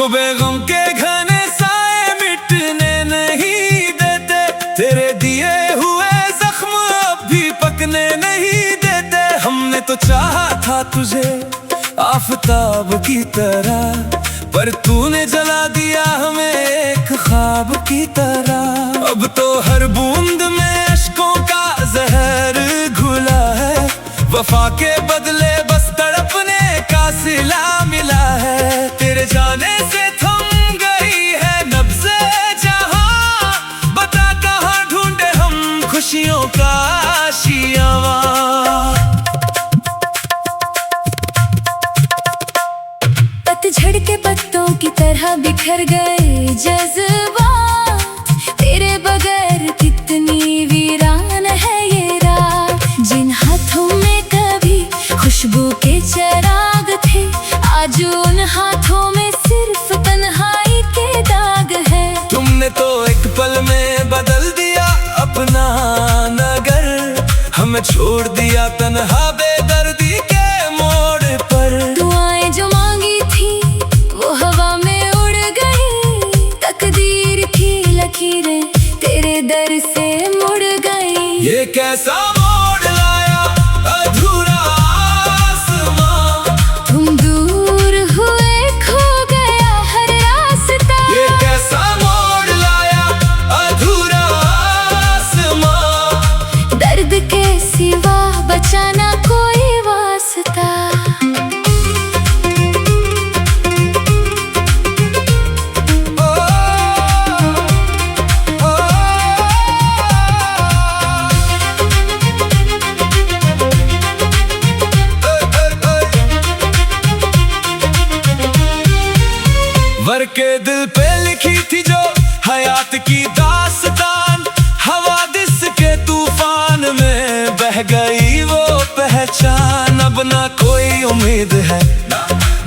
छुपे गम के घने साए मिटने नहीं देते, तेरे दिए हुए जख्म अब भी पकने नहीं देते। हमने तो चाहा था तुझे आफताब की तरह, पर तूने जला दिया हमें एक ख्वाब की तरह। अब तो हर बूंद में अश्कों का जहर घुला है, वफा के बदले बस तड़पने का सिला मिला है। तेरे जाने से थम गई है नब्ज़े जहां, बता कहाँ ढूंढे हम खुशियों का आशियाँ। पतझड़ के पत्तों की तरह बिखर गए जज्बात, तेरे बगैर कितनी वीरान है ये रात। जिन हाथों में कभी खुशबू के चिराग थे, आज उन हाथों में सिर्फ तन्हाई के दाग है। तुमने तो एक पल में बदल दिया अपना नगर, हमें छोड़ दिया तन्हा बेदर्दी के मोड़ पर। दुआएं जो मांगी थी वो हवा में उड़ गई, तकदीर की लकीरें तेरे दर से मुड़ गई। ये कैसा मोड़ लाया अधूरा आसमां, तुम दूर हुए खो गया हर रास्ता। ये कैसा मोड़ लाया अधूरा आसमां, दर्द के सिवा बचाना कोई वास्ता। वर के दिल पे लिखी थी जो हयात की दास्तान, हवादिस के तूफान में बह गई वो पहचान। अब ना कोई उम्मीद है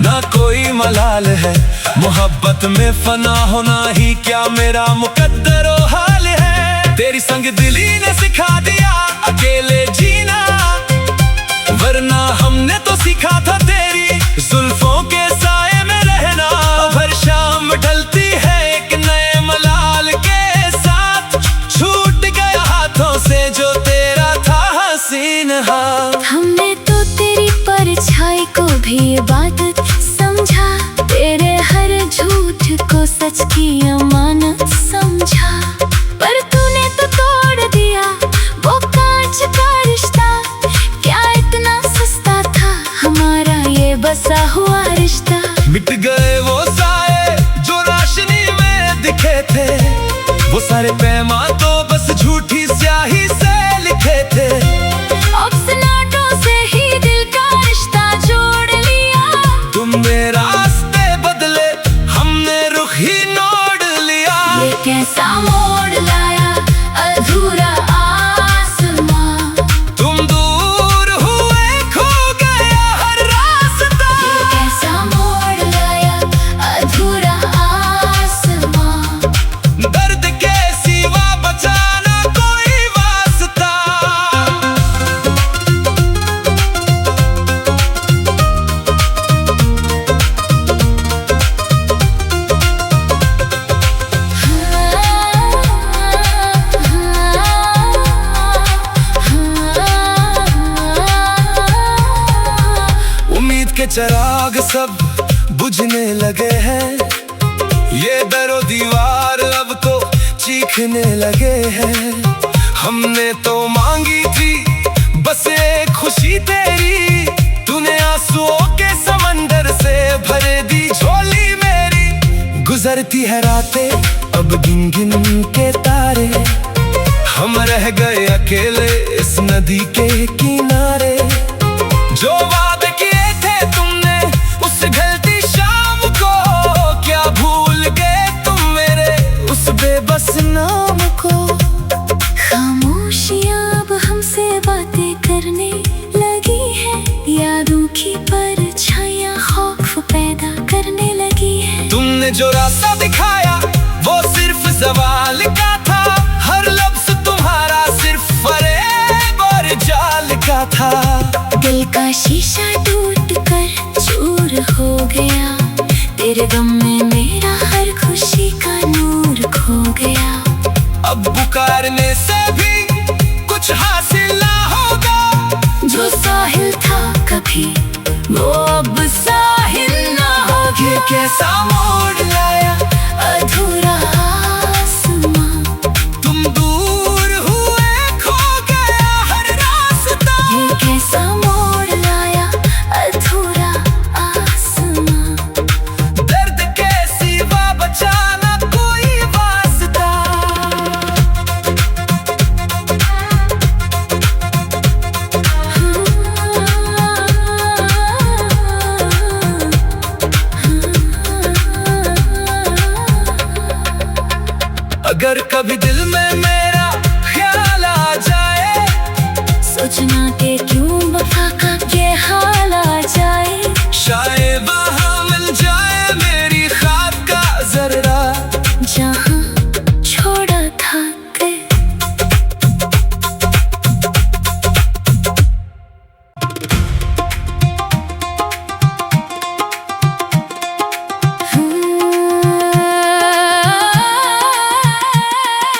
ना कोई मलाल है, मोहब्बत में फना होना ही क्या मेरा मुकद्दर ओ हाल है। तेरी संग दिली ने सिखा दिया अकेले जीना, वरना हमने तो सीखा था तेरी जुल्फों के साए में रहना। हर शाम ढलती है एक नए मलाल के साथ, छूट गया हाथों से जो तेरा था हसीन हाथ। हमने तो तेरी परछाई को भी इबादत समझा, तेरे हर झूठ को सच की अमानत समझा। पर तूने तो तोड़ दिया वो कांच का रिश्ता, क्या इतना सस्ता था हमारा ये बसा हुआ रिश्ता। मिट गए वो साए जो रोशनी में दिखे थे, वो सारे पैमां तो बस झूठी स्याही से लिखे थे। अब सन्नाटों से ही दिल का रिश्ता जोड़ लिया, तुमने रास्ते बदले हमने रुख ही मोड़ लिया। ये कैसा मोड़ लाया अधूरा आसमां, तुम दूर हुए खो गया हर रास्ता। ये कैसा मोड़ लाया अधूरा आसमां, दर्द के सिवा बचाना कोई वास्ता। उम्मीद के चिराग सब बुझने लगे हैं, ये दरो दीवार अब तो चीखने लगे हैं। हमने तो मांगी थी बस एक खुशी तेरी, तूने आंसुओं के समंदर से भर दी झोली मेरी। गुजरती है रातें अब गिन गिन के तारे, हम रह गए अकेले इस नदी के किनारे। जो वादे किए थे तुमने उस ढलती शाम को, क्या भूल गए तुम मेरे उस बेबस नाम को। खामोशियां अब हमसे बातें करने लगी है, यादों की परछाइयां खौफ पैदा करने लगी है। तुमने जो रास्ता दिखाया वो सिर्फ सवाल का था, हर लफ्ज तुम्हारा सिर्फ फरेब और जाल का था। दिल का शीशा टूट कर चूर हो गया, तेरे गम में पाने से भी कुछ हासिल ना होगा। जो साहिल था कभी वो अब साहिल ना होगा। ये कैसा मोड़ लाया अधूरा आसमां, तुम दूर हुए खो गया हर रास्ता। ये कैसा मोड़ लाया अधूरा आसमां। दर्द के सिवा बचा ना कोई वास्ता। अगर कभी दिल में मेरा ख्याल आ जाए, सोचना के क्यों वफा का ये हाल आ जाए। शायद वहाँ मिल जाए मेरी ख्वाब का जर्रा। जहाँ छोड़ा था के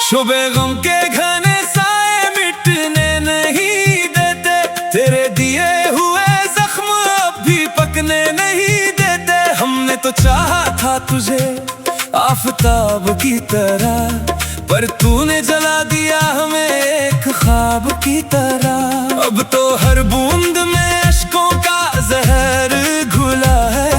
शुबे गम के घने साए मिटने नहीं देते। तेरे दिए हुए जख्म अब भी पकने नहीं देते। हमने तो चाहा था तुझे आफताब की तरह, पर तूने जला दिया हमें एक ख्वाब की तरह। अब तो हर बूंद में अश्कों का जहर घुला है।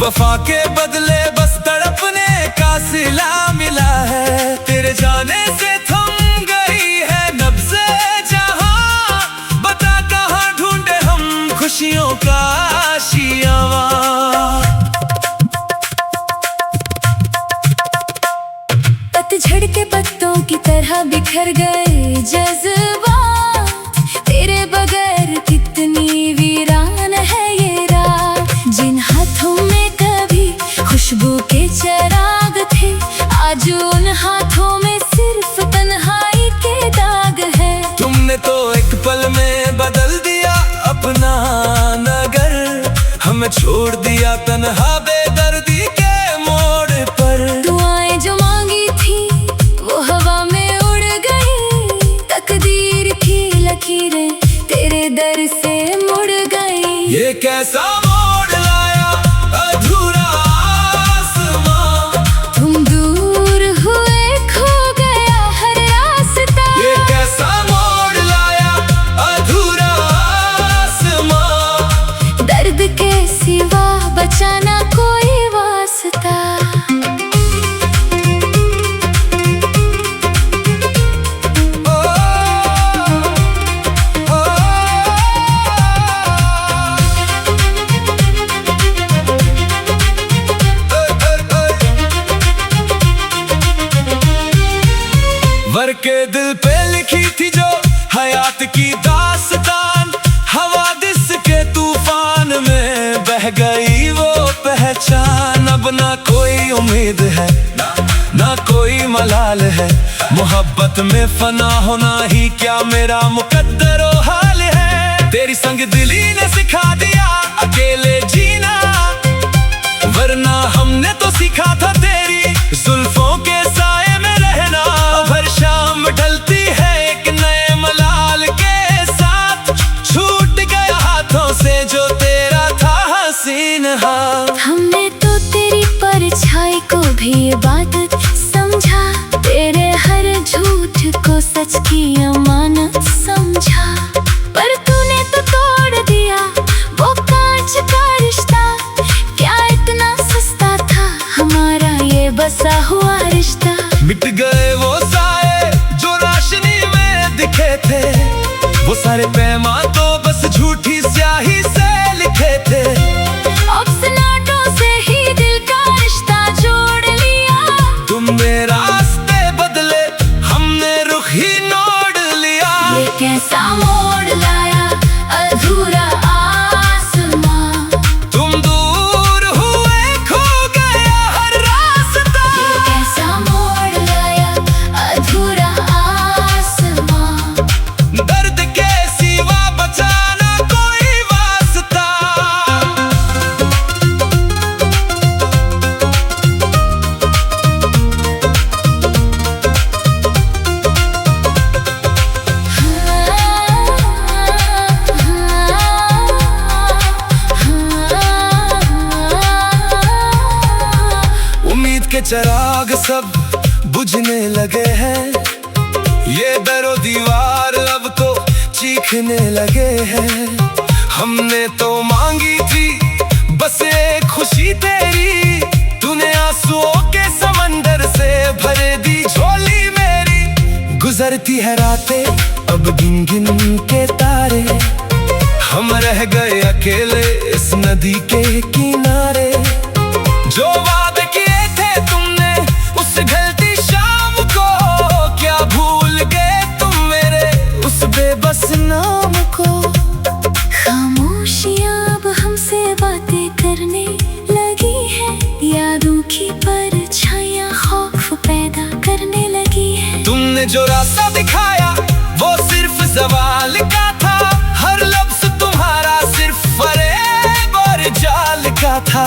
वफा के बदले बस तड़पने का सिला मिला है। तेरे जाने से थम गई है नब्ज़े जहां, बता कहाँ ढूंढे हम खुशियों का आशियावा। पतझड़ के पत्तों की तरह बिखर गए जज्बात। तेरे बगैर कितनी वीरान है ये रात। जिन हाथों में कभी खुशबू के चिराग थे, आज उन हाथों में सिर्फ तन्हाई के दाग है। तुमने तो एक पल में बदल दिया अपना नगर, हमें छोड़ दिया तन्हा बेदर्दी के मोड़ पर। दुआएं जो मांगी थी वो हवा में उड़ गई। तकदीर की लकीरें तेरे दर से मुड़ गई। ये कैसा मोड़ लाया अधूरा आसमां, तुम दूर हुए खो गया हर रास्ता। ये कैसा मोड़ लाया अधूरा आसमां। दर्द के सिवा बचाना कोई वास्ता। ओ, ओ, वर के दिल पे लिखी थी जो हयात की दास्तान, हवादिस के तूफान में बह गई वो पहचान। अब ना कोई उम्मीद है ना कोई मलाल है, मोहब्बत में फना होना ही क्या मेरा मुकद्दर ओ हाल है। तेरी संग दिली ने सिखा दिया अकेले जीना, वरना हमने तो सीखा था तेरी जुल्फों के साए में रहना। अब हर शाम ढलती है एक नए मलाल के साथ, छूट गया हाथों से जो तेरा था हसीन हाथ। हमने तो तेरी परछाई को भी इबादत समझा, तेरे हर झूठ को सच की अमानत समझा। पर तूने तो तोड़ दिया वो कांच का रिश्ता। क्या इतना सस्ता था हमारा ये बसा हुआ रिश्ता। मिट गए वो साए जो रोशनी में दिखे थे, वो सारे पैमान तो बस झूठी स्याही से लिखे थे। अब सन्नाटों से ही दिल का रिश्ता जोड़ लिया। तुमने रास्ते बदले हमने रुख ही मोड़ लिया। ये कैसा मोड़ लाया अधूरा आसमां, तुम दूर हुए खो गया हर रास्ता। ये कैसा मोड़ लाया अधूरा आसमां। दर्द के सिवा बचाना कोई वास्ता। चिराग सब बुझने लगे हैं, ये दरो दीवार अब तो चीखने लगे हैं। हमने तो मांगी थी बस एक खुशी तेरी, तूने आंसुओं के समंदर से भर दी झोली मेरी। गुजरती है रातें अब गिन गिन के तारे, हम रह गए अकेले इस नदी के किनारे। जो वादे किए थे तुमने उस ढलती शाम को, क्या भूल गए तुम मेरे उस बेबस नाम को। खामोशियां अब हमसे बातें करने लगी है, यादों की परछाइयां खौफ पैदा करने लगी है। तुमने जो रास्ता दिखाया वो सिर्फ सवाल का था, हर लफ्ज तुम्हारा सिर्फ फरेब और जाल का था।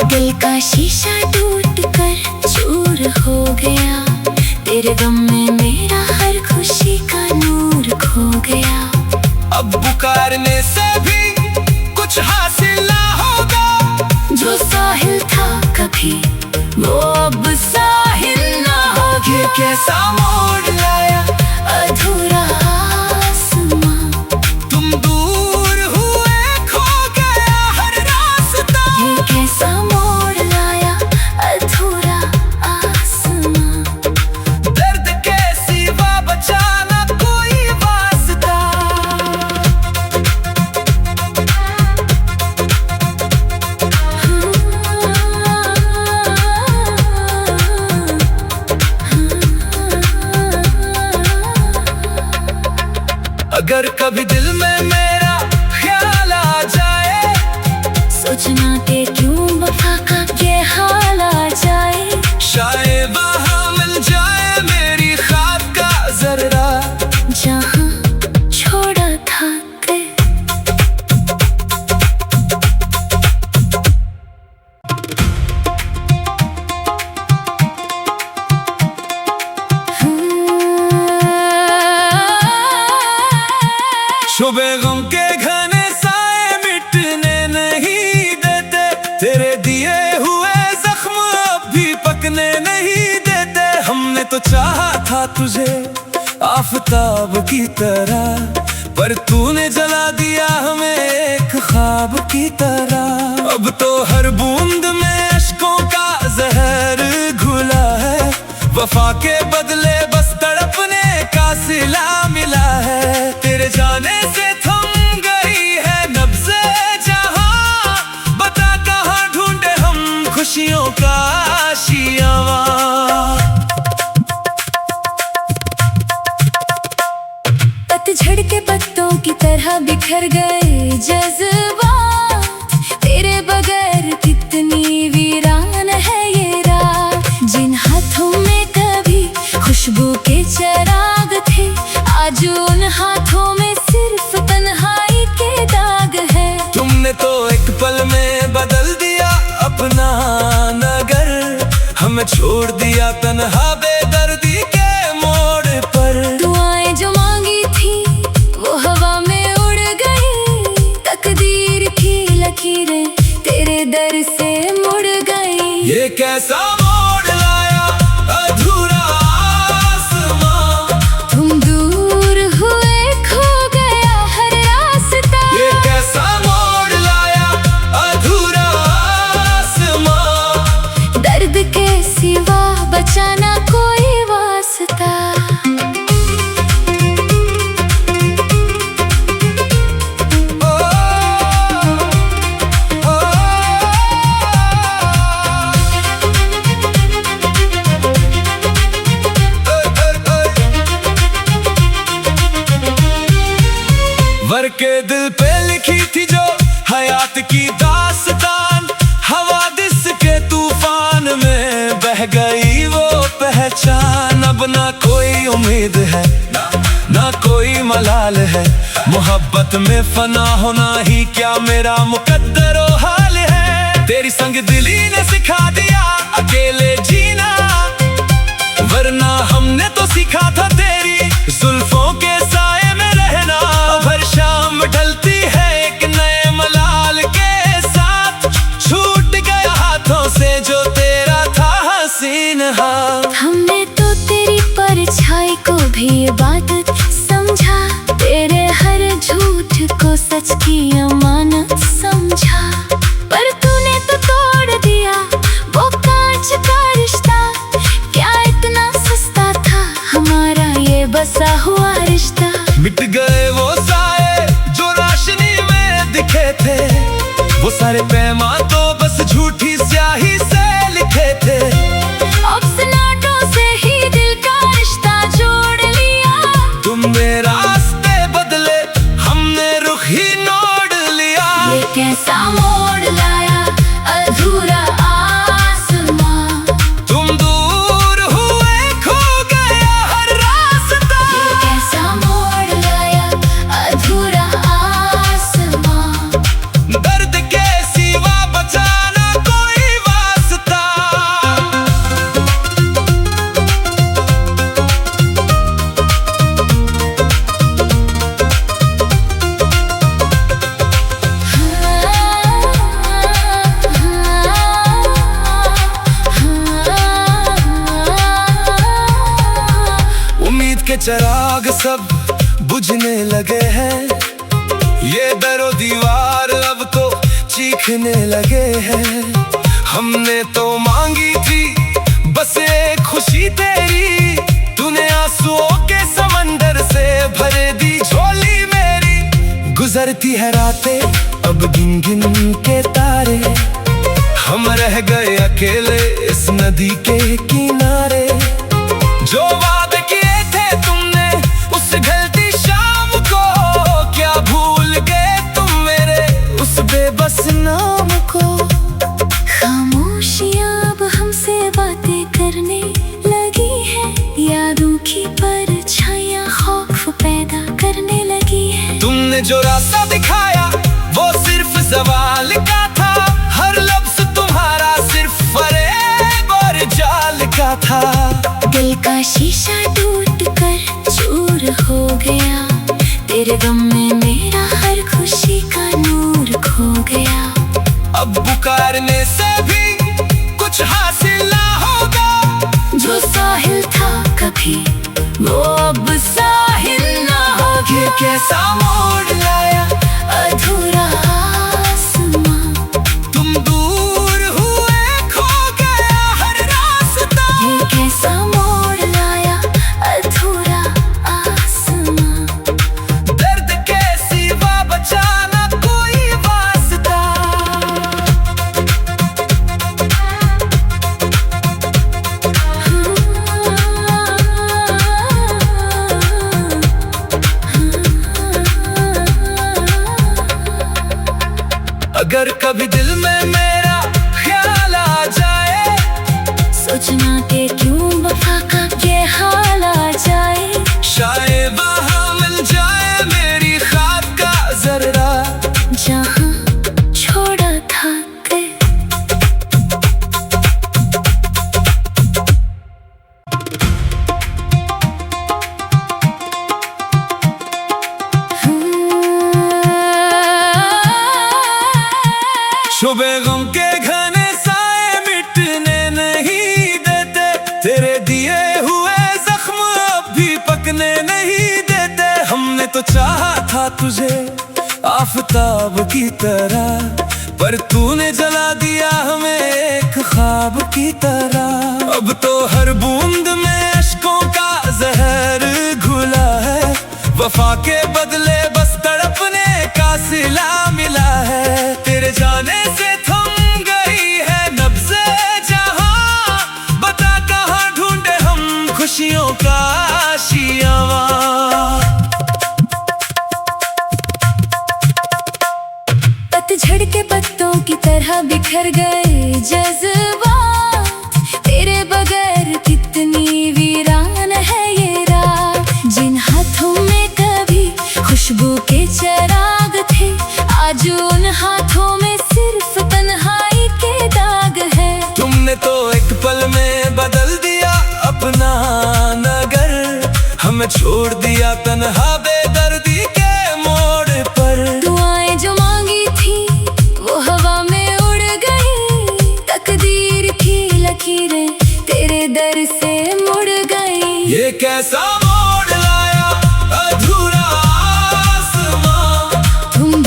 दिल का शीशा टूट कर चूर हो गया, तेरे गम में मेरा हर खुशी का नूर खो गया। अब पुकारने से भी कुछ हासिल ना होगा, जो साहिल था कभी वो अब साहिल ना होगा। ये कैसा मोड़ लाया अधूरा आसमां, तुम दूर हुए खो गया हर रास्ता। ये कैसा मोड़ लाया अधूरा आसमां। दर्द के सिवा बचाना कोई वास्ता। अगर कभी दिल में मेरा ख्याल आ जाए, सोचना के क्यों वफा का ये हाल आ जाए। शायद वहाँ मिल जाए मेरी ख्वाब का जर्रा, जहाँ छोड़ा था के। शुबह गम के घने साए मिटने नहीं देते, तेरे दिए हुए जख्म अब भी पकने नहीं देते। हमने तो चाहा था तुझे आफताब की तरह, पर तूने जला दिया हमें एक ख्वाब की तरह। अब तो हर बूंद में अश्कों का जहर घुला है, वफा के बदले बस तड़पने का सिला मिला है। तेरे जाने से थम गई है नब्ज़े जहां, बता कहाँ ढूंढे हम खुशियों का आशियाँ। पतझड़ के पत्तों की तरह बिखर गए जज्बात, तेरे बगैर कितनी वीरान है ये रात। जिन हाथों में कभी खुशबू के चिराग थे, आज उन हाथों में सिर्फ तन्हाई के दाग है। तुमने तो एक पल में बदल दिया अपना नगर, हमें छोड़ दिया तन्हा बेदर्दी के मोड़ पर। दुआएं जो मांगी थी वो हवा में उड़ गई, तकदीर की लकीरें तेरे दर से मुड़ गई। ये कैसा मोड़ लाया अधूरा आसमां, तुम दूर हुए खो गया हर रास्ता। ये कैसा मोड़ लाया अधूरा आसमां। दर्द के सिवा बचाना कोई वास्ता। वर के दिल पे लिखी थी जो हयात की दास्तान, हवादिस के तूफान में बह गई वो पहचान। अब ना कोई उम्मीद है ना कोई मलाल है, मोहब्बत में फना होना ही क्या मेरा मुकद्दर ओ हाल है। तेरी संग दिली ने सिखा दिया अकेले जीना, वरना हमने तो सीखा था तेरी जुल्फों के साए में रहना। अब हर शाम ढलती है एक नए मलाल के साथ, छूट गया हाथों से जो तेरा था हंसी। सच की अमानत समझा, पर तूने तो तोड़ दिया वो कांच का रिश्ता। क्या इतना सस्ता था हमारा ये बसा हुआ रिश्ता। मिट गए वो साए जो रोशनी में दिखे थे, वो सारे पैमाने तो बस झूठी स्याही से लिखे थे। अब सन्नाटों से ही दिल का रिश्ता जोड़ लिया। तुमने रास्ते बदले, हमने रुख ही मोड़ लिया। ये कैसा मोड़ लाया अधूरा आसमां। तुम दूर हुए, खो गया हर रास्ता। ये कैसा मोड़ लाया अधूरा आसमां। दर्द के सिवा बचाना कोई वास्ता। उम्मीद के चिराग सब बुझने लगे हैं, ये दरो दीवार अब तो चीखने लगे हैं। हमने तो मांगी थी बस एक खुशी तेरी, तूने आंसुओं के समंदर से भर दी झोली मेरी। गुजरती है रातें अब गिन गिन के तारे, हम रह गए अकेले इस नदी के किनारे। जो वादे किए थे तुमने उस ढलती शाम को, क्या भूल गए तुम मेरे उस बेबस नाम को। खामोशियां अब हमसे बातें करने लगी है, यादों की परछाइयां खौफ पैदा करने लगी है। तुमने जो रास्ता दिखाया वो सिर्फ सवाल का था, हर लफ्ज तुम्हारा सिर्फ फरेब और जाल का था। दिल का शीशा टूट कर चूर हो गया, तेरे गम में मेरा हर खुशी का नूर खो गया। अब पुकारने से भी कुछ हासिल ना होगा, जो साहिल था कभी वो अब साहिल ना होगी। ये कैसा मोड़ लाया अधूरा आसमां। तुम दूर हुए, खो गया हर रास्ता। ये कैसा मोड़ लाया अधूरा आसमां। दर्द के सिवा बचाना कोई वास्ता। अगर कभी दिल में मेरा ख्याल आ जाए, सोचना के क्यों वफा का ये हाल आ जाए। शायद वहाँ मिल जाए मेरी ख्वाब का जर्रा, जहाँ छोड़ा था के। शुबे गम के घने साए मिटने नहीं देते, तेरे दिए हुए जख्म अब भी पकने नहीं देते। हमने तो चाहा था तुझे आफताब की तरह, पर तूने जला दिया हमें एक ख्वाब की तरह। अब तो हर बूंद में अश्कों का जहर घुला है, वफा के बदले बस तड़पने का सिला मिला है। तेरे जाने से थम गई है नब्ज़े जहां, बता कहाँ ढूंढे हम खुशियों का आशियाँ। पतझड़ के पत्तों की तरह बिखर गए जज्बात, तेरे बगैर कितनी वीरान है ये रात। जिन हाथों में कभी खुशबू के चिराग थे, आज उन हाथों में सिर्फ तन्हाई के दाग है। तुमने तो एक पल में बदल दिया अपना नगर, हमें छोड़ दिया तन्हा बेदर्दी के मोड़ पर। दुआएं जो मांगी थी वो हवा में उड़ गई, तकदीर की लकीरें तेरे दर से मुड़ गई। ये कैसा मोड़ लाया अधूरा आसमां। तुम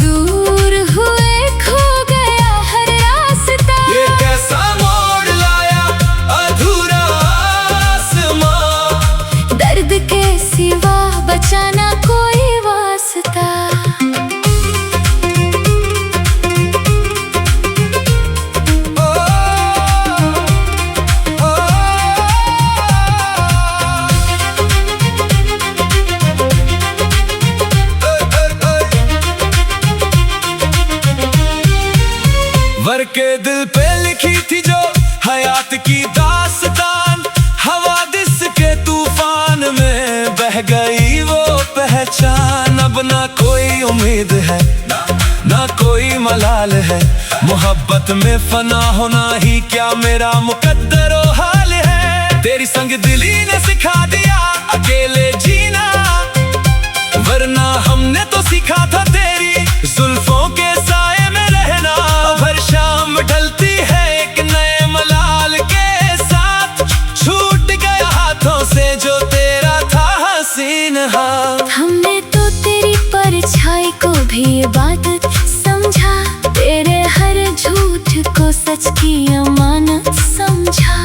की दास्तान हवादिस के तूफान में बह गई वो पहचान। अब ना कोई उम्मीद है ना कोई मलाल है, मोहब्बत में फना होना ही क्या मेरा मुकद्दर हाल है। तेरी संग दिली ने सिखा दिया अकेले जीना, वरना हमने तो सीखा था तेरी जुल्फों के साए में रहना। हर शाम ढलती है एक नए मलाल के साथ, छूट गया हाथों से जो तेरा था हसीन हाथ। हमने तो तेरी परछाई को भी ये बात समझा, तेरे हर झूठ को सच की अमानत समझा।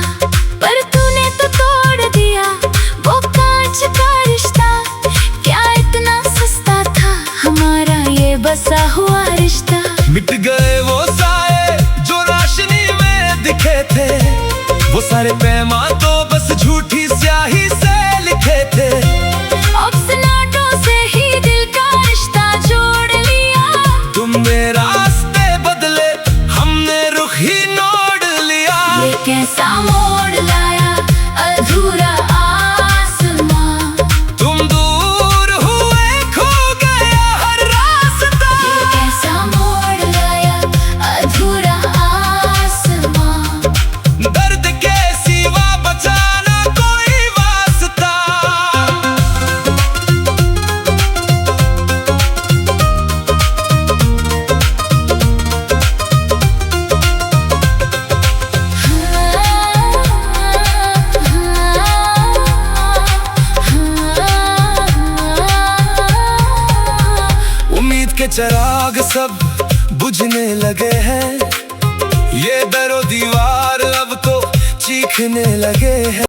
पर तूने तो तोड़ दिया वो कांच का रिश्ता, क्या इतना सस्ता था हमारा ये बसा हुआ रिश्ता। मिट गए वो साए जो रोशनी में दिखे थे, वो सारे पैमां तो बस झूठी स्याही से लिखे थे। अफसनाटों से ही दिल का रिश्ता जोड़ लिया, तुमने रास्ते बदले हमने रुख ही मोड़ लिया। ये कैसा मोड़ लाया अधूरा आसमां, तुम दूर हुए खो गया हर रास्ता। ये कैसा मोड़ लाया अधूरा आसमां। दर्द के सिवा बचाना कोई वास्ता। उम्मीद के चिराग सब बुझने लगे हैं, ये दरो दीवार अब तो चीखने लगे हैं।